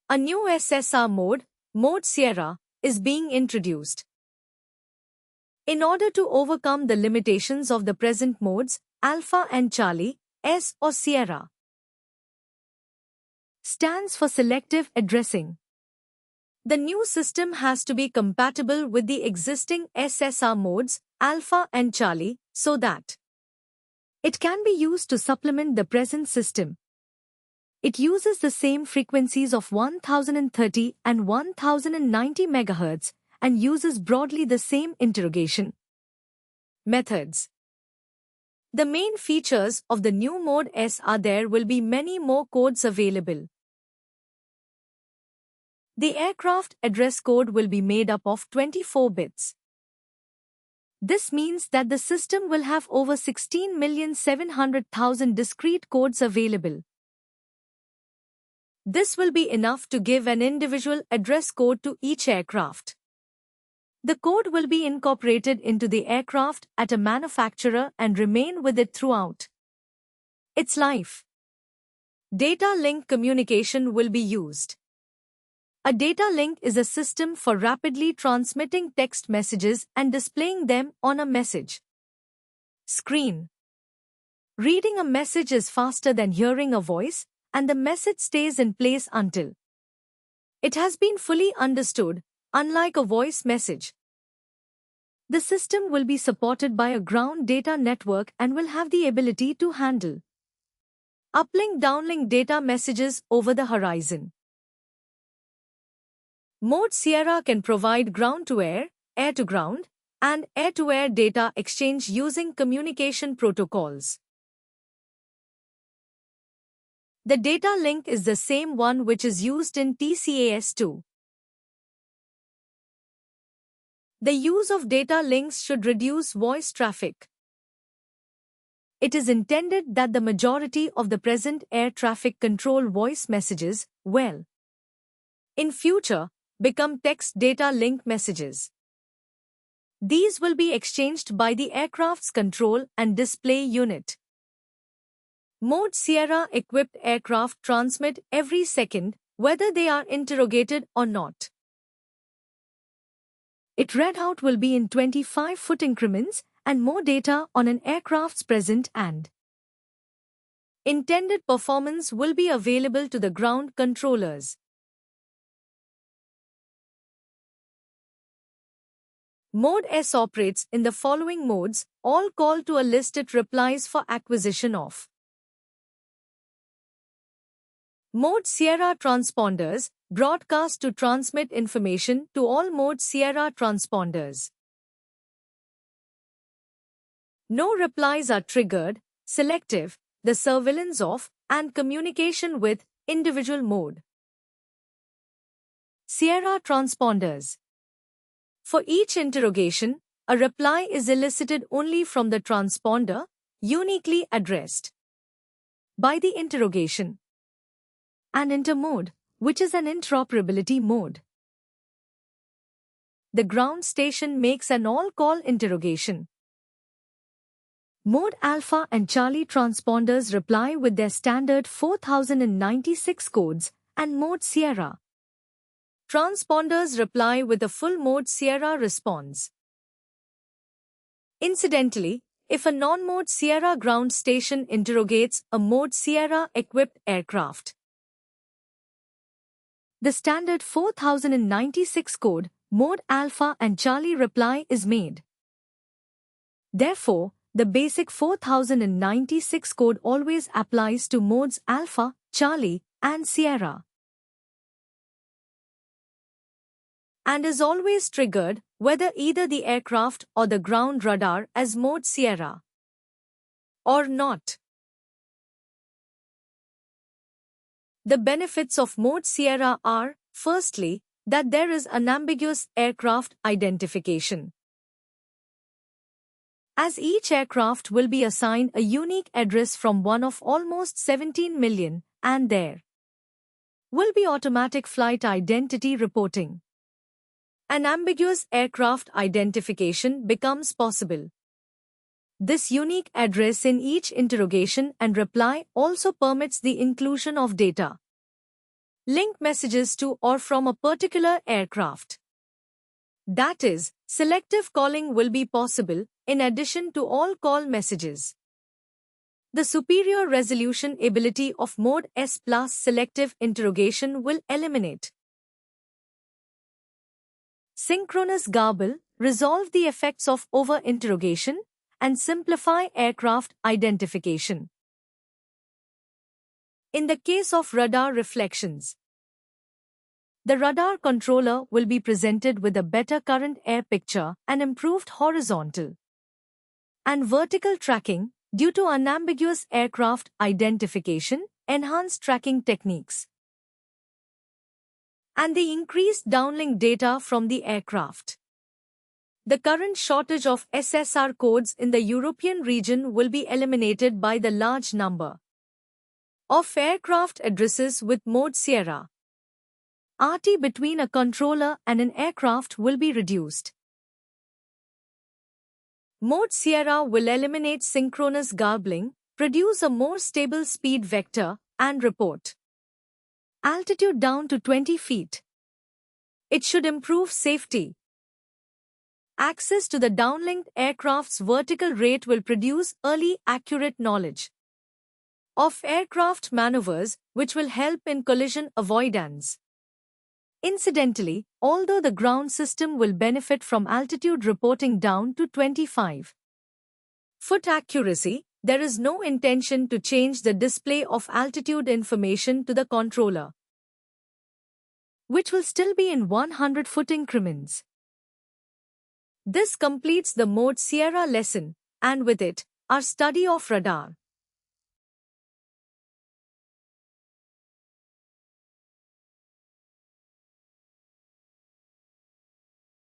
A new SSR mode, Mode Sierra, is being introduced. In order to overcome the limitations of the present modes, Alpha and Charlie, S or Sierra stands for selective addressing. The new system has to be compatible with the existing SSR modes, Alpha and Charlie, so that it can be used to supplement the present system. It uses the same frequencies of 1030 and 1090 MHz and uses broadly the same interrogation methods. The main features of the new Mode S are there will be many more codes available. The aircraft address code will be made up of 24 bits. This means that the system will have over 16,700,000 discrete codes available. This will be enough to give an individual address code to each aircraft. The code will be incorporated into the aircraft at a manufacturer and remain with it throughout its life. Data link communication will be used. A data link is a system for rapidly transmitting text messages and displaying them on a message screen. Reading a message is faster than hearing a voice, and the message stays in place until it has been fully understood, unlike a voice message. The system will be supported by a ground data network and will have the ability to handle uplink-downlink data messages over the horizon. Mode Sierra can provide ground-to-air, air-to-ground, and air-to-air data exchange using communication protocols. The data link is the same one which is used in TCAS2. The use of data links should reduce voice traffic. It is intended that the majority of the present air traffic control voice messages will, in future, become text data link messages. These will be exchanged by the aircraft's control and display unit. Mode Sierra-equipped aircraft transmit every second, whether they are interrogated or not. It read out will be in 25-foot increments and more data on an aircraft's present and intended performance will be available to the ground controllers. Mode S operates in the following modes, all call to a list it replies for acquisition of. Mode Sierra transponders, broadcast to transmit information to all Mode Sierra transponders. No replies are triggered, selective, the surveillance of, and communication with, individual Mode Sierra transponders. For each interrogation, a reply is elicited only from the transponder, uniquely addressed by the interrogation. An intermode, which is an interoperability mode. The ground station makes an all-call interrogation. Mode Alpha and Charlie transponders reply with their standard 4096 codes, and Mode Sierra transponders reply with a full Mode Sierra response. Incidentally, if a non-Mode Sierra ground station interrogates a Mode Sierra-equipped aircraft, the standard 4096 code, Mode Alpha and Charlie reply is made. Therefore, the basic 4096 code always applies to modes Alpha, Charlie, and Sierra, and is always triggered, whether either the aircraft or the ground radar as Mode Sierra or not. The benefits of Mode Sierra are, firstly, that there is unambiguous aircraft identification, as each aircraft will be assigned a unique address from one of almost 17 million, and there will be automatic flight identity reporting. An ambiguous aircraft identification becomes possible. This unique address in each interrogation and reply also permits the inclusion of data link messages to or from a particular aircraft. That is, selective calling will be possible, in addition to all call messages. The superior resolution ability of Mode S plus selective interrogation will eliminate synchronous garble, resolve the effects of over-interrogation, and simplify aircraft identification. In the case of radar reflections, the radar controller will be presented with a better current air picture and improved horizontal and vertical tracking due to unambiguous aircraft identification, enhanced tracking techniques, and the increased downlink data from the aircraft. The current shortage of SSR codes in the European region will be eliminated by the large number of aircraft addresses with Mode Sierra. RT between a controller and an aircraft will be reduced. Mode Sierra will eliminate synchronous garbling, produce a more stable speed vector, and report altitude down to 20 feet. It should improve safety. Access to the downlinked aircraft's vertical rate will produce early accurate knowledge of aircraft maneuvers, which will help in collision avoidance. Incidentally, although the ground system will benefit from altitude reporting down to 25-foot accuracy, there is no intention to change the display of altitude information to the controller, which will still be in 100-foot increments. This completes the Mode Sierra lesson, and with it, our study of radar.